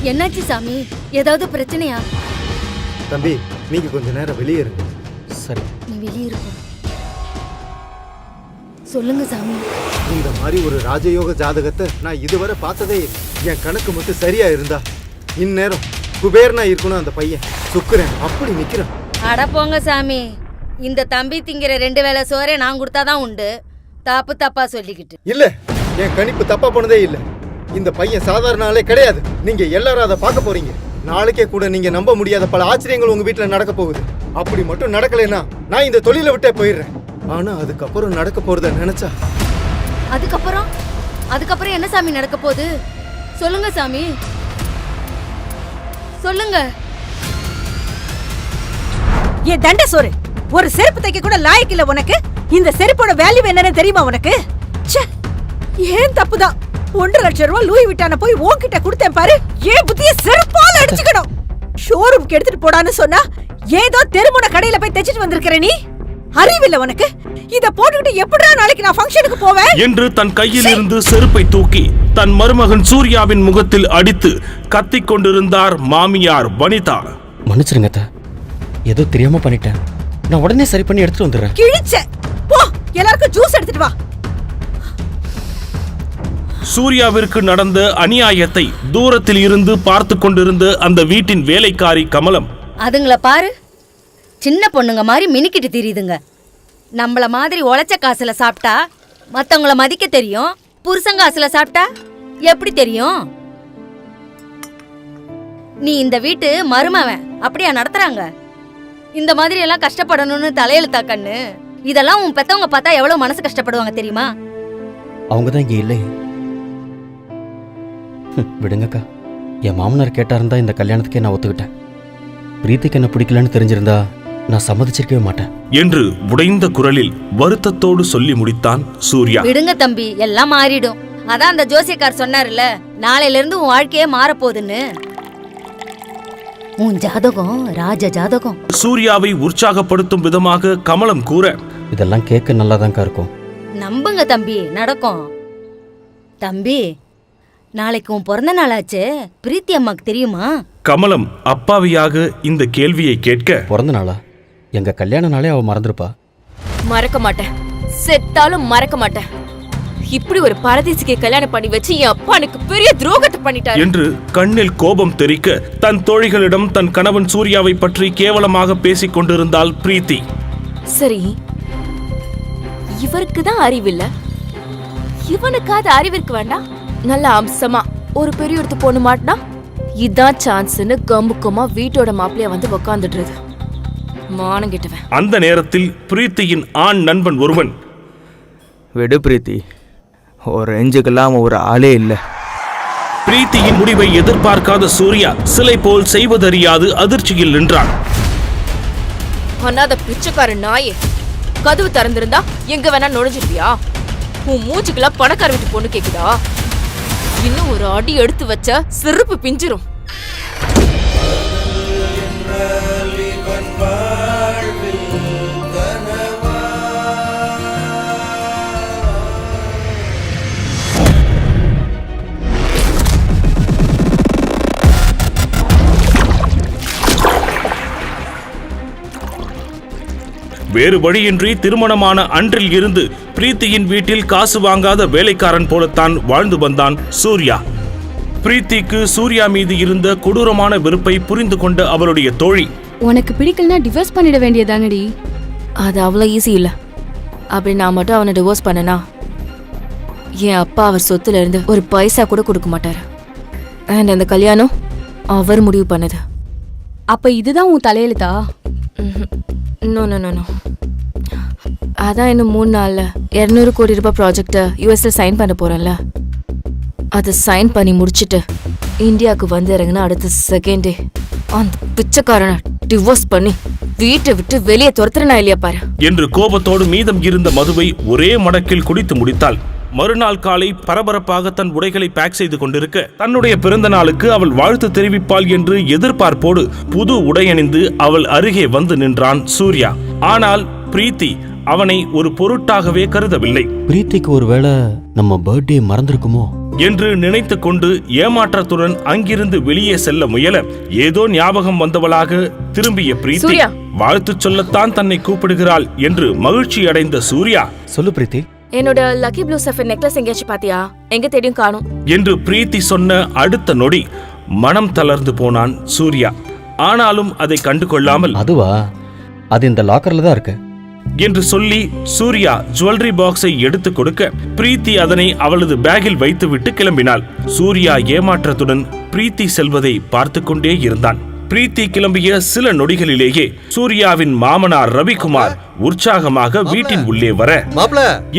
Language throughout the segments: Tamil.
என்னாச்சு சாமி? ஏதாவது பிரச்சனையா? தம்பி, நீங்க கொஞ்ச நேரம் வெளியே இருங்க. சரி. நீ வெளியே இருக்க. சொல்லுங்க சாமி. இந்த மாதிரி ஒரு ராஜயோக ஜாதகத்தை நான் இதுவரை பார்த்ததே இல்லை. என் கணக்கு மட்டும் சரியா இருந்தா இந்நேரம் குபேரனா இருக்கணும். அந்த பையன் சுக்குறேன் அப்படி நிக்கிறான். அட போங்க சாமி. இந்த தம்பி திங்கிற 2 வேளை சோறே நான் கொடுத்தாதான் உண்டு. தப்பா சொல்லிக்கிட்டு. இல்ல, என் கணிப்பு தப்பா போனதே இல்ல. இந்த பையன் சாதாரண ஆளே கிடையாது. நீங்க எல்லாரும் அதை பார்க்க போறீங்க. நாளைக்கே கூட நீங்க நம்ப முடியாத பல ஆச்சரியங்கள் உங்க வீட்டுல நடக்க போகுது. அப்படி மட்டும் நடக்கலைன்னா நான் இந்த தொழிலை விட்டே போயிடுறேன். ஆனா அதுக்கப்புறம் நடக்க போறத நினைச்சா. அதுக்கப்புறம் என்ன சாமி நடக்க போகுது? சொல்லுங்க சாமி, சொல்லுங்க. ஏன் தண்ட சோறு, ஒரு செருப்பு தைக்க கூட லாயக்கு இல்ல உனக்கு. இந்த செருப்போட வேல்யூ என்னன்னு தெரியுமா உனக்கு? ஏன் தப்புதான். 1.5 லட்சம் ரூபாய் லூயி விட்டான போய் உன்கிட்ட கொடுத்தேன் பாரு. ஏன் புத்திய செருப்பால அடிச்சுக்கணும். ஷோரூம்க்கு எடுத்துட்டு போடான்னு சொன்னா ஏதோ தெருமுன கடையில போய் தைச்சிட்டு வந்திருக்கிற நீ. அறிவில்ல உனக்கு? இத போட்டுக்கிட்டு எப்படிடா நாளைக்கு நான் ஃபங்க்ஷனுக்கு போவேன் என்று தன் கையில் இருந்து செருப்பை தூக்கி தன் மருமகன் சூர்யாவின் முகத்தில் அடித்து கத்திக் கொண்டிருந்தார் மாமியார் வனிதா. மன்னிச்சிருங்க அத்தை, ஏதோ தெரியாம பண்ணிட்டேன். நான் உடனே சரி பண்ணி எடுத்துட்டு வந்துடுறேன். கிழிச்ச போ, எல்லாருக்கும் ஜூஸ் எடுத்துட்டு வா. சூர்யாவிற்கு நடந்த அநியாயத்தை தூரத்தில் இருந்து பார்த்து கொண்டிருந்த அந்த வீட்டின் வேலைக்காரி கமலம், அதுங்கள பாரு, சின்ன பொண்ணுங்க மாதிரி மினிக்கிட்டு தெரியுதுங்க. நம்மள மாதிரி உழைச்ச காசுல சாப்பிட்டா மத்தவங்கள மதிக்க தெரியும். புருஷன் காசுல சாப்பிட்டா எப்படி தெரியும்? நீ இந்த வீட்டு மருமவன் அப்படியா நடத்துறாங்க? இந்த மாதிரி எல்லாம் கஷ்டப்படணும்னு தலையெழுத்தா கண்ணு? இதெல்லாம் உன் பெத்தவங்க பார்த்தா எவ்வளவு மனசு கஷ்டப்படுவாங்க தெரியுமா? அவங்கதான் இங்க இல்லை. விடுங்கக்கா, என் மாமனார் கேட்டா இருந்தா இந்த கல்யாணத்துக்கே நான் ஒத்துக்கிட்டேன். பிரீத்திக்கு என்ன பிடிக்கலன்னு தெரிஞ்சிருந்தா நான் சம்மதிச்சிருக்கவே மாட்டேன் என்று உடைந்த குரலில் வருத்தத்தோடு சொல்லி முடித்தான் சூர்யா. விடுங்க தம்பி, எல்லாம் மாறிடும். அதான் அந்த ஜோசியக்கார் சொன்னார்ல, நாளையில இருந்து உன் வாழ்க்கையே மாறப்போகுதுன்னு. உன் ஜாதகம் ராஜ ஜாதகம். சூர்யாவை உற்சாகப்படுத்தும் விதமாக கமலம் கூற, இதெல்லாம் கேட்க நல்லாதான் இருக்கும். நம்புங்க தம்பி, நடக்கும். தம்பி, நாளைக்கு உன் பிறந்த நாளாச்சு. பிரீத்தி அம்மாக்கு தெரியுமா? கமலம் அப்பாவியாக இந்த கேள்வியை கேட்க, பிறந்த நாளா? எங்க கல்யாண நாளே அவ மறந்துருப்பா. மறக்க மாட்டேன், செத்தாலும் மறக்க மாட்டேன். இப்படி ஒரு பரதேசிக்கு கல்யாணம் பண்ணி வச்சு என் அப்பா எனக்கு பெரிய துரோகத்தை பண்ணிட்டார் என்று கண்ணில் கோபம் தெறிக்க தன் தோழிகளிடம் தன் கணவன் சூர்யாவை பற்றி கேவலமாக பேசிக் கொண்டிருந்தாள் பிரீத்தி. சரி, இவருக்கு தான் அறிவில்ல, இவனுக்காவது அறிவிற்கு வேண்டாம். நல்ல அம்சமா ஒரு பெரிய இடத்து பொண்ணு மாட்டினா இதான் சான்ஸ்னு கம்புக்கமா வீட்டோட மாப்பிளைய வந்து உக்காந்துடுறது. மானம் கெட்டவன். அந்த நேரத்தில் பிரீத்தியின் ஆண் நண்பன் ஒருவன், விடு பிரீத்தி, ஒரு ரேஞ்சுக்கெல்லாம் ஒரு ஆளே இல்லை. பிரீத்தியின் முடிவை எதிர்பார்க்காத சூர்யா சிலை போல் செய்வதறியாது அதிர்ச்சியில் நின்றான். அண்ணாத பிச்சைக்கார நாயே, கதவு திறந்திருந்தா எங்க வேணா நுழைஞ்சிருப்பியா? உன் மூச்சுக்கெல்லாம் பணக்கார வீட்டு பொண்ணு கேக்குதா? இன்னும் ஒரு அடி எடுத்து வச்ச செருப்பு பிஞ்சிரும். வேறு வழியின்றி திருமணமான அன்றில் இருந்து பிரீத்தியின் வீட்டில் காசு வாங்காத வேலைக்காரன் போலத்தான் வாழ்ந்து வந்தான் சூர்யா. பிரீத்திக்கு சூர்யா மீது இருந்த கொடூரமான வெறுப்பை புரிந்து கொண்ட அவளுடைய தோழி, உனக்கு பிடிக்கலனா டிவோர்ஸ் பண்ணிட வேண்டியதானடி. அது அவ்வளோ ஈஸி இல்ல. அப்படி நான் மட்டும் அவனை டிவோர்ஸ் பண்ணனா என் அப்பா அவர் சொத்துல இருந்து ஒரு பைசா கூட கொடுக்க மாட்டாரு. அண்ட் அந்த கல்யாணம் அவர் முடிவு பண்ணது. அப்ப இதுதான் உன் தலையெழுத்தா? No no no no. அதான் இன்னும் 3 நாள்ல 200 கோடி ரூபாய் ப்ராஜெக்ட யூஎஸ்ல சைன் பண்ண போறேன்ல. அதை சைன் பண்ணி முடிச்சுட்டு இந்தியாவுக்கு வந்து இறங்கினா அடுத்த செகண்டே அந்த பிச்சைக்காரனை டிவோர்ஸ் பண்ணி வீட்டை விட்டு வெளியே துரத்துறனா இல்லையா பாரு என்று கோபத்தோடு மீதம் இருந்த மதுவை ஒரே மடக்கில் குடித்து முடித்தாள். மறுநாள் காலை பரபரப்பாக தன் உடைகளை பேக் செய்து கொண்டிருக்க, தன்னுடைய பிறந்த நாளுக்கு அவள் வாழ்த்து தெரிவிப்பாள் என்று எதிர்பார்ப்போடு புது உடையணிந்து அவள் அருகே வந்து நின்றான் சூர்யா. ஆனால் பிரீத்தி அவனை ஒரு பொருட்டாகவே கருதவில்லை. பிரீத்திக்கு ஒருவேளை நம்ம பர்த்டே மறந்திருக்குமோ? என்று நினைத்து கொண்டு ஏமாற்றத்துடன் அங்கிருந்து வெளியே செல்ல முயல ஏதோ ஞாபகம் வந்தவளாக திரும்பிய பிரீத்தி சூர்யா. வாழ்த்து சொல்லத்தான் தன்னை கூப்பிடுகிறாள் என்று மகிழ்ச்சி அடைந்த சூர்யா, சொல்லு பிரீத்தி. என்னோட லக்கி ப்ளூ சஃபர் நெக்லஸ் எங்கேயாச்சும் பாத்தியா? எங்க தேடியும் காணும் என்று பிரீத்தி சொன்ன அடுத்த நொடி மனம் தளர்ந்து போனான் சூர்யா. ஆனாலும் அதை கண்டு கொள்ளாமல் அதுவா? அது இந்த லாக்கர்ல தான் இருக்கு என்று சொல்லி சூர்யா ஜுவல்லரி பாக்ஸை எடுத்து கொடுக்க பிரீத்தி அதனை அவளது பேக்கில் வைத்துவிட்டு கிளம்பினாள். சூர்யா ஏமாற்றத்துடன் பிரீத்தி செல்வதை பார்த்து கொண்டே இருந்தான். பிரீத்தி கிளம்பிய சில நொடிகளிலேயே சூர்யாவின் மாமனார் ரவிக்குமார் உற்சாகமாக வீட்டின் உள்ளே வர,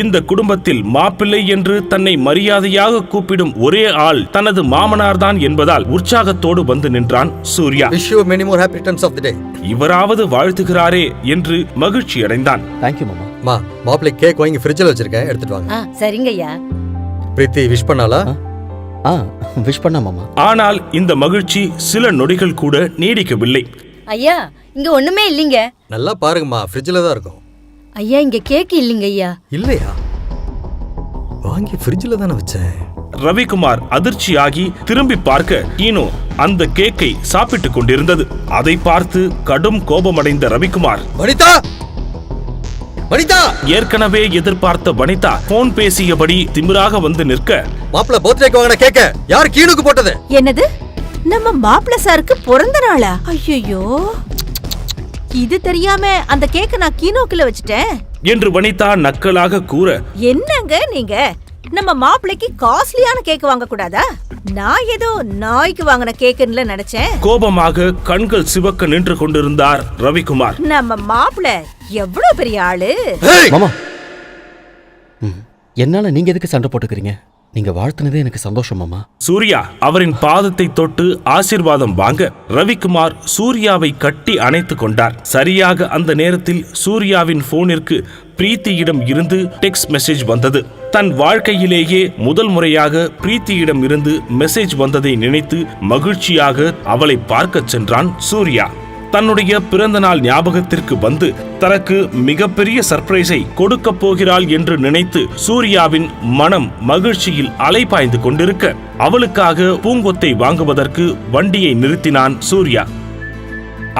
இந்த குடும்பத்தில் மாப்பிள்ளை என்று தன்னை மரியாதையாக கூப்பிடும் ஒரே ஆள் தனது மாமனார்தான் என்பதால் உற்சாகத்தோடு வந்து நின்றான் சூர்யா. இவராவது வாழ்த்துகிறாரே என்று மகிழ்ச்சி அடைந்தான். தேங்க்யூ மாமா. மாப்பிள்ளை கேக் வாங்கி ஃப்ரிட்ஜில் வச்சிருக்கேன், எடுத்துட்டு வாங்க. சரிங்கய்யா. பிரீத்தி விஷ் பண்ணாலா? விஷ் பண்ண மாமா. ஆனால் இந்த மகிழ்ச்சி சில நொடிகள் கூட நீடிக்கவில்லை. ஐயா, இங்க ஒண்ணுமே இல்லைங்க. நல்லா பாருங்கம்மா, ஃப்ரிட்ஜில் தான் இருக்கும். ஐயா, இங்க கேக் இல்லைங்க ஐயா. இல்லையா? வாங்கி ஃப்ரிட்ஜில் தானே வச்சேன். ரவிக்குமார் அதிர்ச்சியாகி திரும்பி பார்க்க ஈனோ அந்த கேக்கை சாப்பிட்டுக் கொண்டிருந்தது. அதை பார்த்து கடும் கோபமடைந்த ரவிக்குமார், வனிதா, வனிதா! ஏற்கனவே எதிர்பார்த்த வனிதா போன் பேசியபடி திமிராக வந்து நிற்க, மாப்பிள்ள பர்த்டேக்கு வாங்கின கேக்க யார் கீனுக்கு போட்டது? என்னது? நம்ம மாப்பிள்ள சாருக்கு பிறந்த நாளா? ஐயோ, இது தெரியாம அந்த கேக்க நான் கீனோக்குள்ள வச்சுட்டேன் என்று வனிதா நக்கலாக கூற, என்னங்க நீங்க? நம்ம மாப்பிள்ளைக்கு காஸ்ட்லியான கேக் வாங்க கூடாதா? நான் ஏதோ நாய்க்கு வாங்கின கேக்குன்னு நினைச்சேன். கோபமாக கண்கள் சிவக்க நின்று கொண்டிருந்தார் ரவிக்குமார். நம்ம மாப்பிள்ள எவ்வளவு பெரிய ஆளு! மாமா, என்னால நீங்க எதுக்கு சண்டை போட்டுக்கிறீங்க? நீங்க வாழ்த்துனதே எனக்கு சந்தோஷம் மாமா. சூர்யா அவரின் பாதத்தை தொட்டு ஆசீர்வாதம் வாங்க ரவிக்குமார் சூர்யாவை கட்டி அணைத்துக் கொண்டார். சரியாக அந்த நேரத்தில் சூர்யாவின் போனிற்கு பிரீத்தியிடம் இருந்து டெக்ஸ்ட் மெசேஜ் வந்தது. தன் வாழ்க்கையிலேயே முதல் முறையாக பிரீத்தியிடம் இருந்து மெசேஜ் வந்ததை நினைத்து மகிழ்ச்சியாக அவளை பார்க்கச் சென்றான் சூர்யா. தன்னுடைய பிறந்த நாள் ஞாபகத்திற்கு வந்து தனக்கு மிகப்பெரிய சர்ப்ரைஸை கொடுக்க போகிறாள் என்று நினைத்து சூர்யாவின் மனம் மகிழ்ச்சியில் அலைபாய்ந்து கொண்டிருக்க அவளுக்காக பூங்கொத்தை வாங்குவதற்கு வண்டியை நிறுத்தினான் சூர்யா.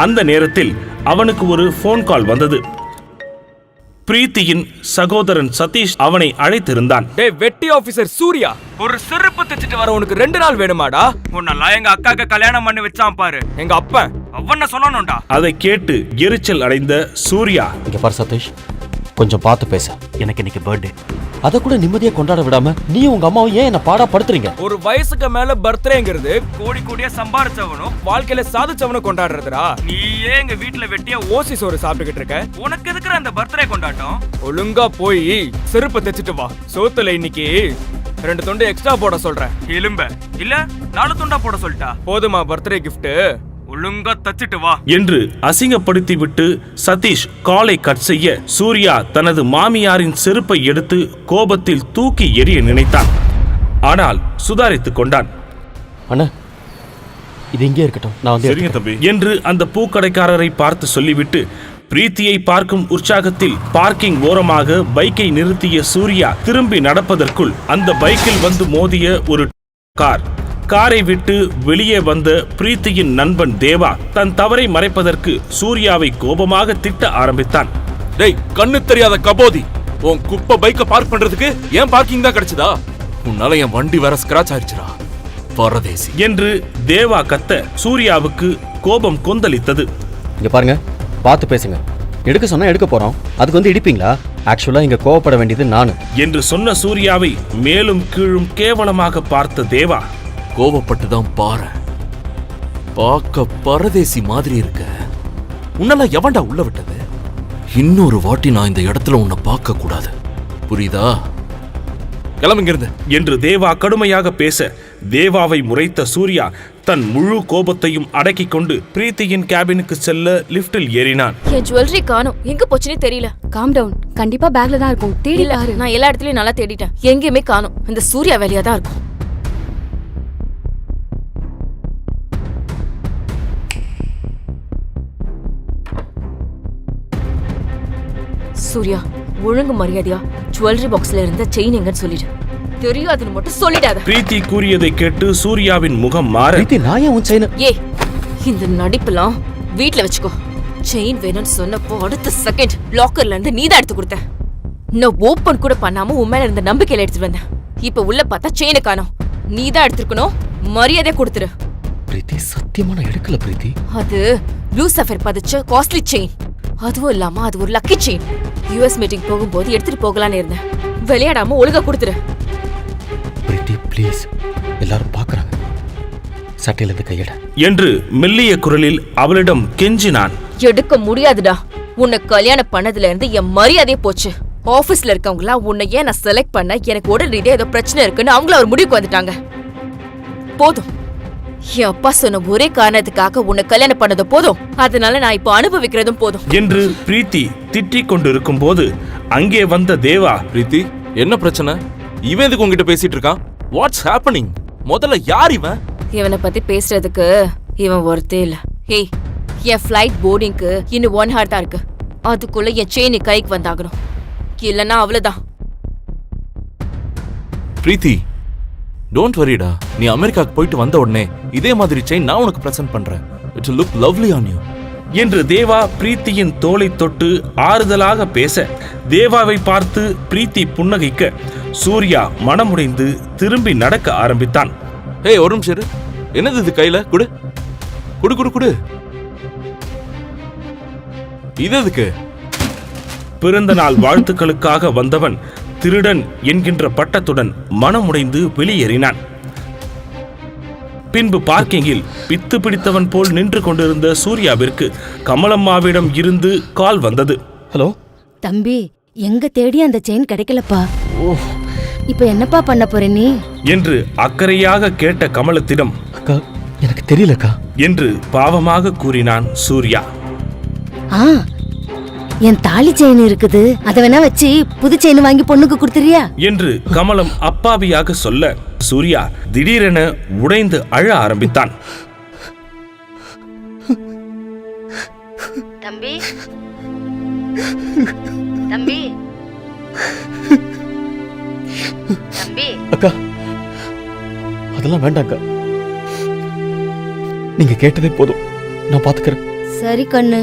அந்த நேரத்தில் அவனுக்கு ஒரு போன் கால் வந்தது. பிரீத்தியின் சகோதரன் சதீஷ் அவனை அழைத்திருந்தான். டேய் வெட்டி ஆபீசர் சூர்யா, ஒரு செருப்பு தைச்சிட்டு வர உனக்கு 2 நாள் வேணுமாடா? உன்னெல்லாம் எங்க அக்காக்கு கல்யாணம் பண்ணி வச்சான் பாரு எங்க அப்பன், அவன சொல்லணும்டா. அதை கேட்டு எரிச்சல் அடைந்த சூர்யா, இங்க பாரு சதீஷ், கொஞ்சம் பார்த்து பேச. எனக்கு இன்னைக்கு பர்த்டே, அதை கூட நிம்மதியா கொண்டாட விடாம நீ உங்க அம்மாவும் ஏன் என்ன பாடா படுத்துறீங்க? ஒரு வயசுக்கு மேல பர்த்டேங்கிறது கோடி கோடியா சம்பாரிச்சவனும் வாழ்க்கையில சாதிச்சவனும் கொண்டாடுறதுடா. நீயே எங்க வீட்டுல வெட்டியா ஓசி சோறு சாப்பிட்டுக்கிட்டு இருக்க, உனக்கு எதுக்குற அந்த பர்த்டே கொண்டாட்டம்? ஒழுங்கா போய் செருப்பு தைச்சிட்டு வா. சோத்துல இன்னைக்கு 2 துண்டு எக்ஸ்ட்ரா போட சொல்றேன். எலும்ப இல்ல 4 துண்டா போட சொல்லிட்டா போதுமா? பர்த்டே கிஃப்ட் ஒழுங்கா தச்சிட்டு வா என்று அசிங்கப்படுத்திவிட்டு சதீஷ் காலை கட் செய்ய சூர்யா தனது மாமியாரின் செருப்பை எடுத்து கோபத்தில் தூக்கி எறிய நினைத்தான். ஆனால் சுதாரித்துக் கொண்டான். அண்ணா, இது இங்கே இருக்கட்டும், நான் வந்து என்று அந்த பூக்கடைக்காரரை பார்த்து சொல்லிவிட்டு பிரீத்தியை பார்க்கும் உற்சாகத்தில் பார்க்கிங் ஓரமாக பைக்கை நிறுத்திய சூர்யா திரும்பி நடப்பதற்குள் அந்த பைக்கில் வந்து மோதிய ஒரு காரை விட்டு வெளியே வந்த பிரீத்தியின் நண்பன் தேவா தன் தவறை மறைப்பதற்கு சூர்யாவை கோபமாக திட்ட ஆரம்பித்தான். டேய், கண்ணு தெரியாத கபோதி, உன் குப்பை பைக்க பார்க் பண்றதுக்கு ஏன் பார்க்கிங் தான் கிடைச்சதா? உன்னால என் வண்டி வேற ஸ்கிராச் ஆயிடுச்சுடா பரதேசி என்று தேவா கத்த சூர்யாவுக்கு கோபம் கொந்தளித்தது. இங்க பாருங்க, பார்த்து பேசுங்க. எடுக்க சொன்னா எடுக்க போறோம், அதுக்கு வந்து இடிப்பீங்களா? ஆக்சுவலா இங்க கோவப்பட வேண்டியது நானு என்று சொன்ன சூர்யாவை மேலும் கீழும் கேவலமாக பார்த்த தேவா, கோவப்பட்டு தான் பாரு, பார்க்க பரதேசி மாதிரி இருக்க. உன்னெல்லாம் எவன்டா உள்ள விட்டது? இன்னொரு வாட்டி நான் இந்த இடத்துல உன்னை பார்க்க கூடாது, புரியுதா? கிளம்புங்கிருந்து என்று தேவா கடுமையாக பேச தேவாவை முறைத்த சூர்யா தன் முழு கோபத்தையும் அடக்கிக் கொண்டு பிரீத்தியின் கேபினுக்கு செல்ல லிப்டில் ஏறினான். என் ஜுவல்லரி காணோம், எங்க போச்சுன்னே தெரியல. காம் டவுன், கண்டிப்பா பேக்ல தான் இருக்கும், தேடி பாரு. நான் எல்லா இடத்துலயும் நல்லா தேடிட்டேன், எங்கேயுமே காணோம். இந்த சூர்யா வேலையா தான் இருக்கும். சூர்யா, ஒழுங்கு மரியாதையா ஜுவல்லரி பாக்ஸ்ல இருந்த செயின் எங்கன்னு சொல்லிடு. தெரியாதுன்னு மட்டும் சொல்லிடாத. பிரீத்தி கூறியதை கேட்டு சூர்யாவின் முகம் மாற, பிரீத்தி நான் ஏன் உன் செயினை ஏய், இந்த நடிப்பெல்லாம் வீட்ல வச்சுக்கோ. செயின் வேணும்னு சொன்னப்போ அடுத்த செகண்ட் லாக்கர்ல இருந்து நீதான் எடுத்து கொடுத்த. நான் ஓபன் கூட பண்ணாம உன் மேல இருந்த நம்பிக்கையில எடுத்துட்டு வந்தேன். இப்ப உள்ள பார்த்தா செயினை காணோம். நீதான் எடுத்துக்கணும். மரியாதை கொடுத்துரு. பிரீத்தி சத்தியமா நான் எடுக்கல பிரீத்தி. அது ப்ளூ சஃபர் பதிச்ச காஸ்ட்லி செயின். அதுவும் இல்லாம அது ஒரு லக்கி செயின். யுஎஸ் மீட்டிங் போகும்போது எடுத்துட்டு போகலான்னு இருந்தேன். விளையாடாம ஒழுங்கா கொடுத்துரு. பிரீத்தி ப்ளீஸ், எல்லாரும் பாக்குறாங்க. சட்டையில இருந்து கையட என்று மெல்லிய குரலில் அவளிடம் கெஞ்சினான். எடுக்க முடியாதுடா. உன்னை கல்யாணம் பண்ணதுல இருந்து என் மரியாதையே போச்சு. ஆபீஸ்ல இருக்கவங்களா உன்னை ஏன் நான் செலக்ட் பண்ண, எனக்கு உடல் ரீதியா ஏதோ பிரச்சனை இருக்குன்னு அவங்கள ஒரு முடிவுக்கு வந்துட்டாங்க. போதும், என் அப்பா சொன்ன ஒரே காரணத்துக்காக உன்னை கல்யாணம் பண்ணது போதும். அதனால நான் இப்போ அனுபவிக்கிறதும் போதும் என்று பிரீத்தி திட்டிக் கொண்டிருக்கும் போது அங்கே வந்த தேவா, பிரீத்தி, என்ன பிரச்சனை? இவன் எதுக்கு உங்ககிட்ட பேசிட்டு இருக்கான்? What's happening? முதல்ல யார் இவன்? இவனை பத்தி பேசுறதுக்கு இவன் ஒருத்தே இல்ல. ஏய், என் ஃபிளைட் போர்டிங்க்கு இன்னும் 1 hour தான் இருக்கு. அதுக்குள்ள என் செயின் கைக்கு வந்தாகணும். இல்லன்னா அவ்வளவுதான். பிரீத்தி, டோன்ட் வரிடா. நீ அமெரிக்காக்கு போயிட்டு வந்த உடனே இதே மாதிரி செயின் நான் உனக்கு பிரசன்ட் பண்றேன். It will look lovely on you. என்று தேவா பிரீத்தியின் தோளை தொட்டு ஆறுதலாக பேச, தேவாவை பார்த்து பிரீத்தி புன்னகைக்க சூர்யா மனமுடைந்து திரும்பி நடக்க ஆரம்பித்தான். ஏய், ஒரு நிமிஷம் இரு. என்னது இது கையில? குடு குடு குடு குடு. இது எதுக்கு? பிறந்த நாள் வாழ்த்துக்களுக்காக வந்தவன் திருடன் என்கின்ற பட்டத்துடன் மனமுடைந்து வெளியேறினான். பின்பு பார்க்கிங்கில் பித்து பிடித்தவன் போல் நின்று கொண்டிருந்த சூர்யாவிற்கு கமலம்மாவிடம் இருந்து கால் வந்தது. ஹலோ தம்பி, எங்க தேடி அந்த செயின் கிடைக்கலப்பா. இப்ப என்னப்பா பண்ண போற நீ என்று அக்கறையாக கேட்ட கமலத்திடம், அக்கா எனக்கு தெரியலக்கா என்று பாவமாக கூறினான் சூர்யா. ஆ, என் தாலி செயின் இருக்குது, அத வேணா வச்சு புது செயின் வாங்கி பொண்ணுக்கு கொடுத்துறியா என்று கமலம் அப்பாவியாக சொல்ல, சூர்யா திடீரென உடைந்து அழ ஆரம்பித்தான். தம்பி தம்பி தம்பி அக்கா, அதெல்லாம் வேண்டாம்க்கா. நீங்க கேட்டதே போதும், நான் பாத்துக்கிறேன். சரி கண்ணு.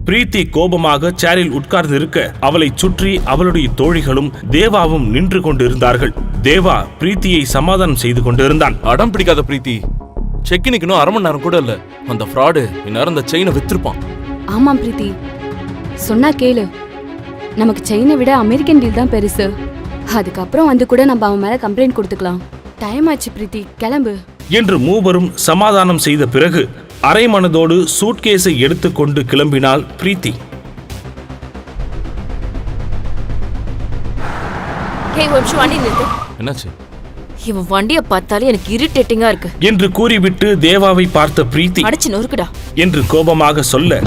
பிரீத்தி கோபமாக சேரில் உட்கார்ந்து இருக்க, அவளை சுற்றி அவளுடைய தோழிகளும் தேவாவும் நின்று கொண்டிருந்தார்கள். தேவா பிரீத்தியை சமாதானம் செய்து கொண்டிருந்தான். அடம் பிடிக்காத பிரீத்தி. செக்கினுக்கு இன்னும் 1/2 மணி நேரம் கூட இல்ல. அந்த ஃப்ராடு இந்நேரம் அந்த செயினை வித்திருப்பான். ஆமாம் பிரீத்தி, சொன்னா கேளு. நமக்கு செயினை விட அமெரிக்கன் டீல் தான் பெருசு. அதுக்கப்புறம் வந்து கூட நம்ம அவன் மேல கம்ப்ளைண்ட் கொடுத்துக்கலாம். டைம் ஆச்சு பிரீத்தி, கிளம்பு என்று மூவரும் சமாதானம் செய்த பிறகு அரை மனதோடு சூட்கேஸை எடுத்துக்கொண்டு கிளம்பினாள் பிரீத்தி. என்னாச்சு? இவன் வண்டிய பார்த்தாலே எனக்கு இரிட்டேட்டிங்கா இருக்கு என்று கூறிவிட்டு தேவாவை பார்த்த பிரீத்தி, அடிச்சு நொறுக்குடா என்று கோபமாக சொல்ல,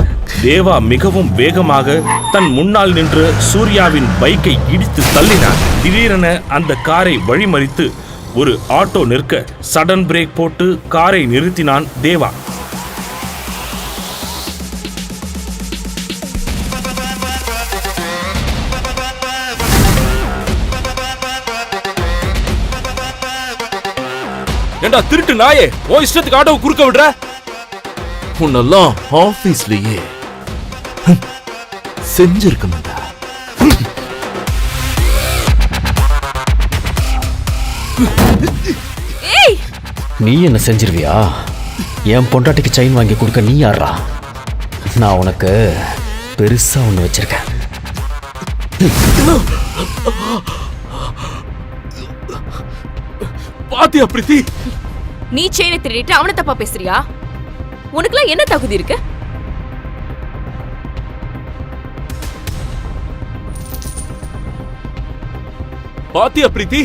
தேவா மிகவும் வேகமாக தன் முன்னால் நின்ற சூர்யாவின் பைக்கை இடித்து தள்ளினார். திடீரென அந்த காரை வழிமறித்து ஒரு ஆட்டோ நிற்க சடன் பிரேக் போட்டு காரை நிறுத்தினான் தேவா. ஏண்டா திருட்டு நாயே, ஓ இஷ்டத்துக்கு ஆட்டோவை குறுக்க விடுற? உன்னெல்லாம் ஆபீஸ்லயே செஞ்சிருக்கணும்டா. நீ என்ன செஞ்சிருவியா? என் பொண்டாட்டிக்கு செயின் வாங்கி கொடுக்க நீ யாரா? நான் உனக்கு பெருசா ஒண்ணு வச்சிருக்கேன். பாத்தியா பிரீத்தி? நீ செயினை திருடிட்டு அவனை தப்பா பேசுறியா? உனக்குலாம் என்ன தகுதி இருக்கு? பாத்தியா பிரீத்தி?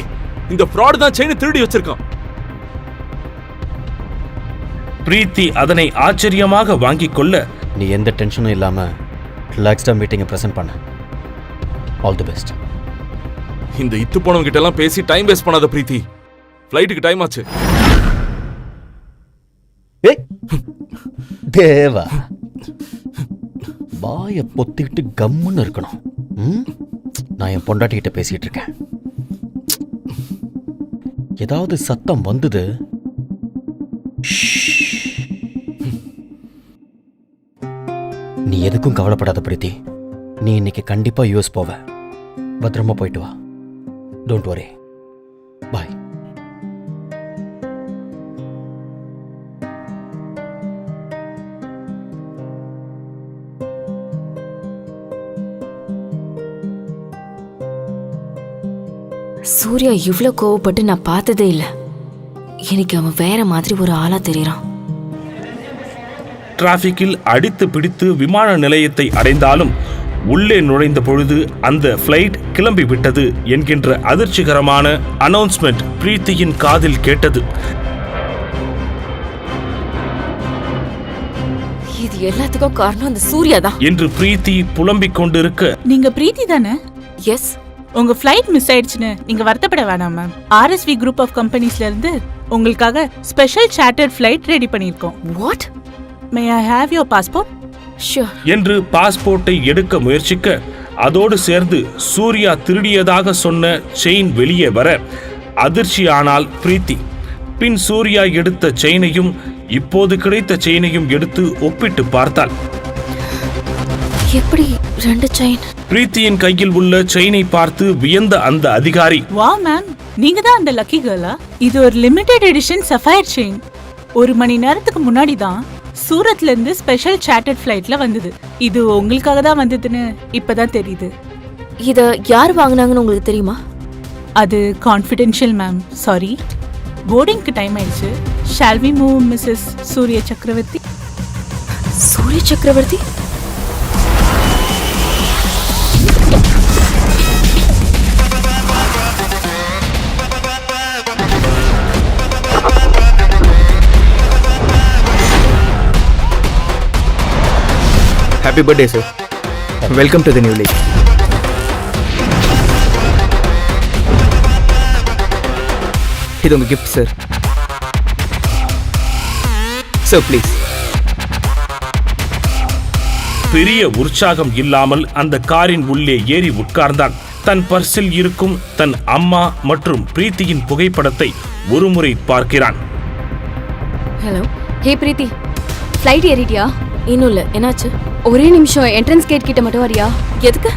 இந்த ஃப்ராட் தான் செயினை திருடி வச்சிருக்கான். பிரீத்தி அதனை ஆச்சரியமாக வாங்கிக் கொள்ள, நீ எந்த டென்ஷனும் இல்லாமல் ரிலாக்ஸ்டாக மீட்டிங்கை ப்ரெசென்ட் பண்ண. All the best. இந்த இத்து போனவங்க கிட்ட எல்லாம் பேசி டைம் வேஸ்ட் பண்ணாத பிரீத்தி. ஃப்ளைட்டுக்கு டைம் ஆச்சு. ஏய் தேவா, வாயை பொத்திக்கிட்டு கம்முன்னு இருக்கணும். நான் என் பொண்டாட்டிக்கிட்ட பேசிட்டு இருக்கேன். ஏதாவது சத்தம் வந்தது, நீ எதுக்கும் கவலைப்படாத பிரீத்தி. நீ இன்னைக்கு கண்டிப்பா யூஎஸ் போவ. பத்திரமா போயிட்டு வா. Don't worry. பாய். சூர்யா இவ்ளோ கோவப்பட்டு நான் பார்த்ததே இல்லை. எனக்கு அவன் வேற மாதிரி ஒரு ஆளா தெரியறான். டிராபிக்கில் அடித்து பிடித்து விமான நிலையத்தை அடைந்தாலும் உள்ளே நுழைந்த பொழுது அந்த ஃப்ளைட் கிளம்பி விட்டது என்கின்ற அதிர்ச்சிகரமான அனௌன்ஸ்மெண்ட் பிரீத்தியின் காதில் கேட்டது. இது எல்லாத்துக்கும் காரணம் அந்த சூர்யா தான் என்று பிரீத்தி புலம்பிக் கொண்டிருக்க, நீங்க பிரீத்தி தானே? எஸ். உங்க ஃப்ளைட் மிஸ் ஆயிடுச்சுன்னு நீங்க வருத்தப்பட வேணாம் மேம். RSV குரூப் ஆஃப் கம்பெனிஸ்ல இருந்து உங்களுக்காக ஸ்பெஷல் சார்ட்டர்ட் ஃப்ளைட் ரெடி பண்ணிருக்கோம். What? May I have your passport? Sure. என்று பாஸ்போர்ட்டை எடுக்க முயற்சிக்க, அதோடு சேர்ந்து சூர்யா திருடியதாக சொன்ன செயின் வெளியே வர அதிர்ச்சியானாள் பிரீத்தி. பின் சூர்யா எடுத்த செயினையும் இப்போது கிடைத்த செயினையும் எடுத்து ஒப்பிட்டு பார்த்தாள். எப்படி ரெண்டு செயின்? பிரீத்தியின் கையில் உள்ள செயினை பார்த்து வியந்த அந்த அதிகாரி, வாவ் மேம், நீங்க தான் அந்த லக்கி கேர்லா? இது ஒரு லிமிடெட் எடிஷன் சஃபயர் செயின். 1 மணி நேரத்துக்கு முன்னாடி தான் சூரத்ல இருந்து ஸ்பெஷல் சார்ட்டர்ட் ஃப்ளைட்ல வந்தது. இது உங்களுக்காக தான் வந்ததுன்னு இப்பதான் தெரியுது. இத யார் வாங்குனாங்கன்னு உங்களுக்கு தெரியுமா? அது கான்ஃபிடென்ஷியல் மேம். சாரி. போர்டிங்க்கு டைம் ஆயிடுச்சு. Shall we move Mrs Surya Chakravarthy? Surya சக்கரவர்த்தி? Happy birthday, sir. Welcome to the new league. இது உங்க gift, sir. Sir, please. பெரிய உற்சாகம் இல்லாமல் அந்த காரின் உள்ளே ஏறி உட்கார்ந்தான். தன் பர்சில் இருக்கும் தன் அம்மா மற்றும் பிரீத்தியின் புகைப்படத்தை ஒருமுறை பார்க்கிறான். ஹலோ. ஹே பிரீத்தி, ஃப்ளைட் ஏறிட்டியா? இன்னும் இல்ல. என்னாச்சு? ஒரே நிமிஷம், என்ட்ரன்ஸ் கேட் கிட்ட மட்டும் வரியா? எதுக்கு?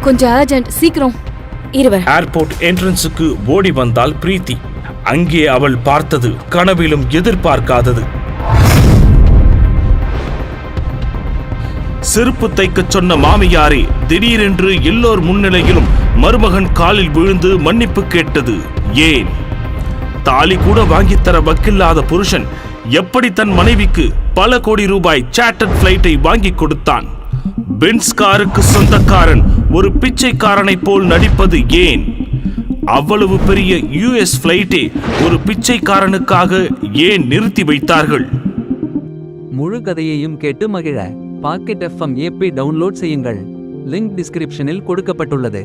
கொஞ்சம் அர்ஜென்ட், சீக்கிரம். இருவர். ஏர்போர்ட் என்ட்ரன்ஸுக்கு ஓடி வந்தாள் பிரீத்தி. அங்கே அவள் பார்த்தது கனவிலும் எதிர்பார்க்காதது. செருப்பு தைக்கச் சொன்ன மாமியாரே திடீரென்று எல்லோர் முன்னிலையிலும் மருமகன் காலில் விழுந்து மன்னிப்பு கேட்டது ஏன்? தாலி கூட வாங்கித்தர வக்கில்லாத புருஷன் எப்படி தன் மனைவிக்கு பல கோடி ரூபாய் சார்ட்டர்ட் ஃப்ளைட்டை வாங்கி கொடுத்தான்? பென்ஸ் காருக்கு சொந்தக்காரன் ஒரு பிச்சைக்காரனை போல் நடிப்பது ஏன்? அவ்வளவு பெரிய யுஎஸ் ஃப்ளைட்டை ஒரு பிச்சைக்காரனுக்காக ஏன் நிறுத்தி வைத்தார்கள்? முழு கதையையும் கேட்டு மகிழ பாக்கெட் FM ஆப்பை டவுன்லோட் செய்யுங்கள். லிங்க் டிஸ்கிரிப்ஷனில் கொடுக்கப்பட்டுள்ளது.